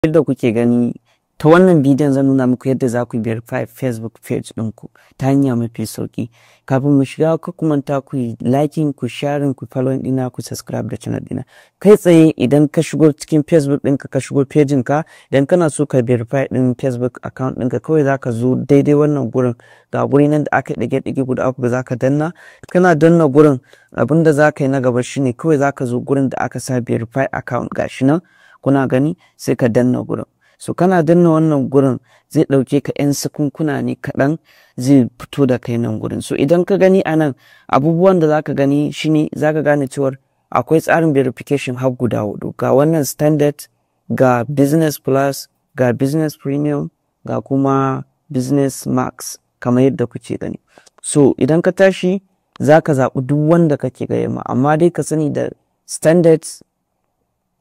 Yadda kuke gani ta wannan bidiyon zan nuna muku yadda za ku verify Facebook page ɗinku ta hanya mafi sauki. Kafin mu shiga ka manta ku yi liking, ku sharing, ku following ɗina, ku subscribe da channel ɗina. Kai tsaye idan ka shigo cikin Facebook ɗinka ka shigo pejin ka, idan kana so ka verify ɗin Facebook account ɗinka kawai za ka zo daidai wannan gurin ga guri nan da aka ɗage guda uku za ka danna. Kana danna gurin abin da za ka yi na gaba shine kawai za ka zo gurin da aka sa verify account gashi nan. Kuna gani sai ka danna gurin. So kana danna wannan gurin zai ɗauke ka 'yan sakunkuna ne kaɗan zai fito da kai nan gurin. So idan ka gani a nan abubuwan da zaka gani shine zaka gane cewar akwai tsarin verification har guda 4. Ga wannan standard, ga business plus, ga business premium, ga kuma business max kamar yadda kuke gani. So idan ka tashi zaka zaɓi duk wanda kake ga yamma, amma dai ka sani da standard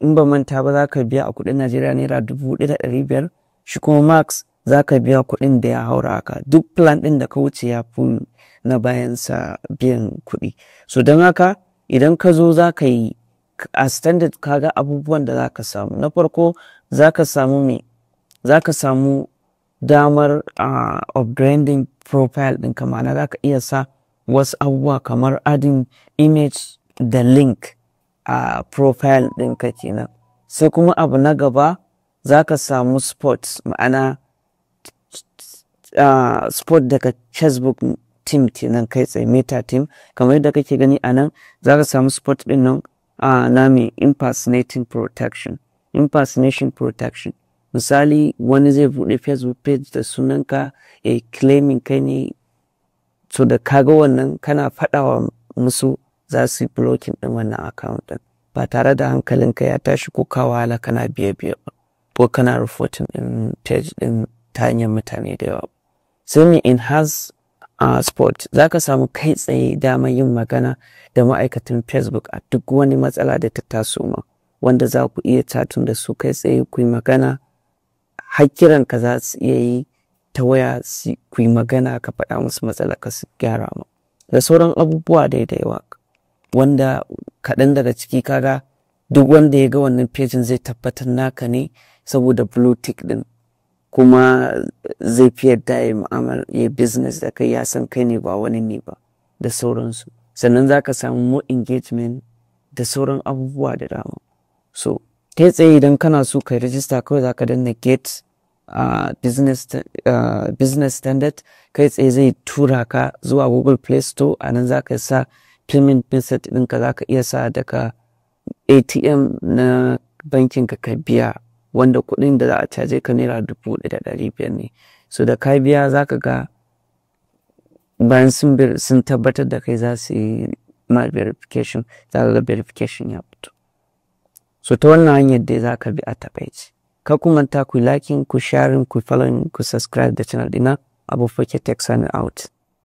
in ba manta ba za ka biya a kudin Najeriya naira 1,500, shi kuma max za ka biya kudin da ya haura haka. Duk plan din da ka wuce ya fi na bayansa biyan kuɗi. So don haka idan ka zo za ka yi a standard kaga abubuwan da za ka samu. Na farko za ka samu damar upgrading profile ɗinka, ma'ana za ka iya sa wasu abubuwa kamar adding image da link a profile ɗinka kenan. Sai kuma abu na gaba za ka samu spot, ma'ana spot daga Facebook team kenan kai tsaye meta team kamar yadda kake gani a nan. Za ka samu spot ɗin nan na mai impersonation protection. Misali wani zai buɗe Facebook page da sunanka ya claiming kai ne, so da kaga wannan kana faɗawa musu za su yi blocking ɗin wannan account ɗin ba tare da hankalinka ya tashi ko ka wahala kana biye ba ko kana reporting ɗin page ɗin ta hanyar mutane da yawa. Sai mai enhance spot, za ka samu kai tsaye damar yin magana da ma'aikatan Facebook a duk wani matsala da ta taso ma, wanda za ku iya chatting da su kai tsaye ku yi magana. Hakkiranka za su iya yi ta waya ku yi magana ka faɗa musu matsala ka su gyara ma, da sauran abubuwa da yawa wanda kaɗan daga ciki kaga duk wanda ya ga wannan pejin zai tabbatar naka ne saboda blue tick ɗin, kuma zai fi yadda ya mu'amala ya business da kai, ya san kai ne ba wani ne ba da sauransu. Sannan za ka samu more engagement da sauran abubuwa da dama. So kai tsaye idan kana so ka register kawai za ka danna get business standard, kai tsaye zai tura ka zuwa Google Play Store. A nan za ka sa payment method ɗinka, za ka iya sa daga ATM na bankin ka biya, wanda kuɗin da za a caje ka naira 1,500 ne. So da ka biya za ka ga bayan sun tabbatar da kai za su yi ma verification, za ka ga verification ya fito. So ta wannan hanyar dai za ka bi a takaice. Ka kuma ta ku liking, ku sharing, ku following, ku subscribe da channel ɗina. Abu Fake Tech signing out.